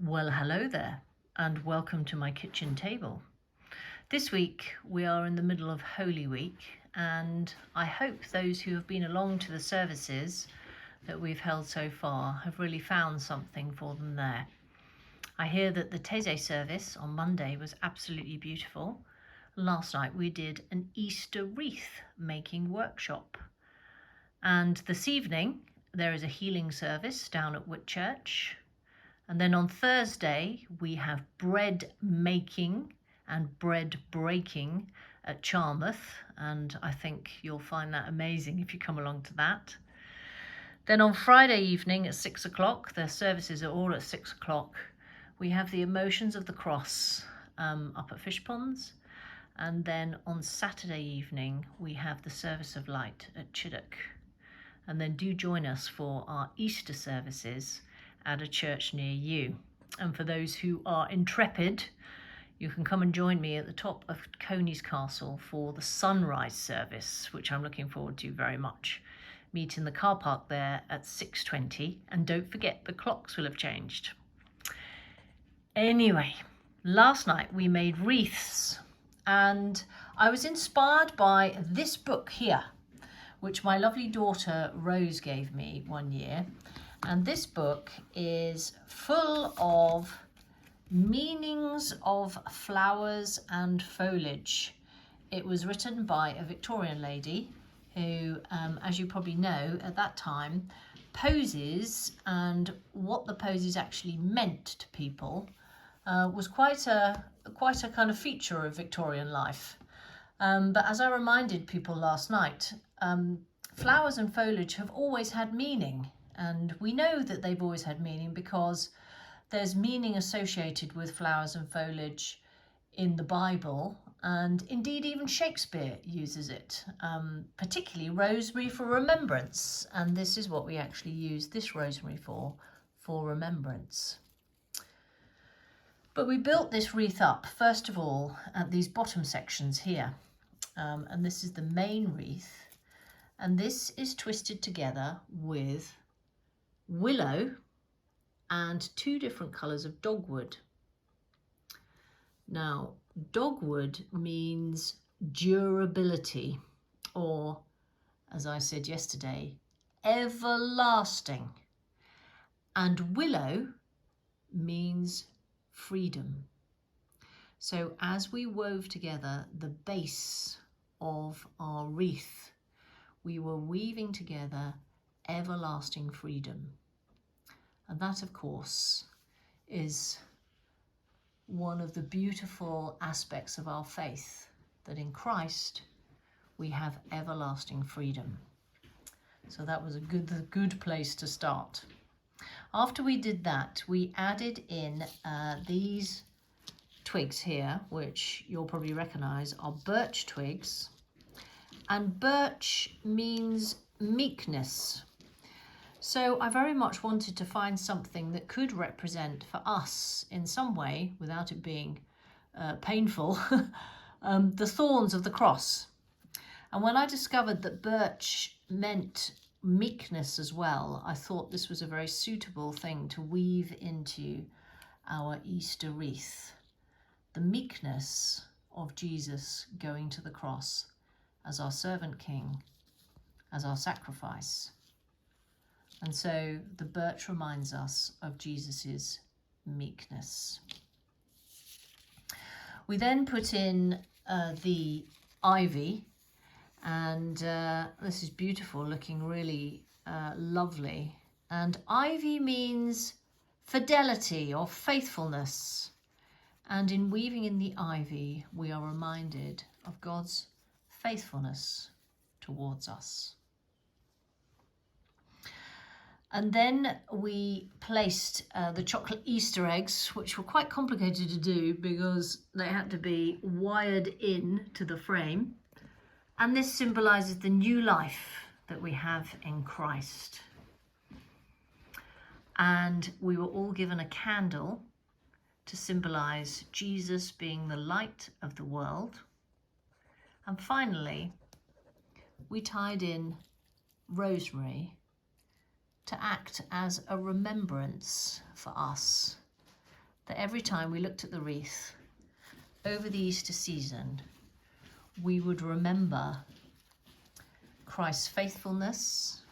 Well, hello there, and welcome to my kitchen table. This week we are in the middle of Holy Week, and I hope those who have been along to the services that we've held so far have really found something for them there. I hear that the Taizé service on Monday was absolutely beautiful. Last night we did an Easter wreath making workshop. And this evening there is a healing service down at Whitchurch. And then on Thursday, we have bread making and bread breaking at Charmouth. And I think you'll find that amazing if you come along to that. Then on Friday evening at 6 o'clock, the services are all at 6 o'clock. We have the Emotions of the Cross up at Fish Ponds. And then on Saturday evening, we have the Service of Light at Chiddock. And then do join us for our Easter services at a church near you. And for those who are intrepid, you can come and join me at the top of Coney's Castle for the sunrise service, which I'm looking forward to very much. Meet in the car park there at 6:20, and don't forget the clocks will have changed. Anyway, last night we made wreaths, and I was inspired by this book here, which my lovely daughter Rose gave me one year. And this book is full of meanings of flowers and foliage. It was written by a Victorian lady who, as you probably know, at that time, poses and what the poses actually meant to people was quite a kind of feature of Victorian life. But as I reminded people last night, flowers and foliage have always had meaning. And we know that they've always had meaning because there's meaning associated with flowers and foliage in the Bible, and indeed even Shakespeare uses it, particularly rosemary for remembrance. And this is what we actually use this rosemary for remembrance. But we built this wreath up, first of all, at these bottom sections here. And this is the main wreath. And this is twisted together with willow and two different colours of dogwood. Now, dogwood means durability, or, as I said yesterday, everlasting. And willow means freedom. So as we wove together the base of our wreath, we were weaving together everlasting freedom. And that, of course, is one of the beautiful aspects of our faith, that in Christ we have everlasting freedom. So that was a good place to start. After we did that, we added in these twigs here, which you'll probably recognize are birch twigs. And birch means meekness. So I very much wanted to find something that could represent for us in some way, without it being painful, the thorns of the cross. And when I discovered that birch meant meekness as well, I thought this was a very suitable thing to weave into our Easter wreath. The meekness of Jesus going to the cross as our servant king, as our sacrifice. And so the birch reminds us of Jesus's meekness. We then put in the ivy, and this is beautiful, looking really lovely. And ivy means fidelity or faithfulness. And in weaving in the ivy, we are reminded of God's faithfulness towards us. And then we placed the chocolate Easter eggs, which were quite complicated to do because they had to be wired in to the frame. And this symbolises the new life that we have in Christ. And we were all given a candle to symbolise Jesus being the light of the world. And finally, we tied in rosemary to act as a remembrance for us that every time we looked at the wreath over the Easter season, we would remember Christ's faithfulness,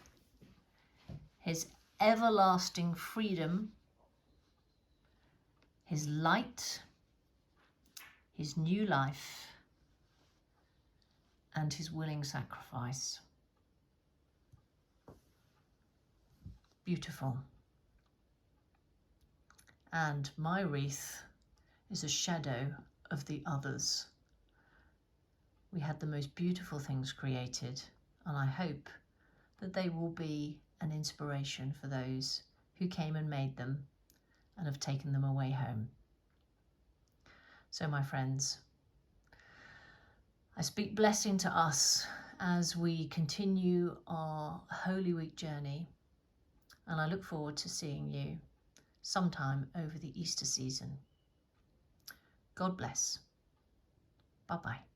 his everlasting freedom, his light, his new life, and his willing sacrifice. Beautiful. And my wreath is a shadow of the others. We had the most beautiful things created, and I hope that they will be an inspiration for those who came and made them and have taken them away home. So, my friends, I speak blessing to us as we continue our Holy Week journey, and I look forward to seeing you sometime over the Easter season. God bless. Bye-bye.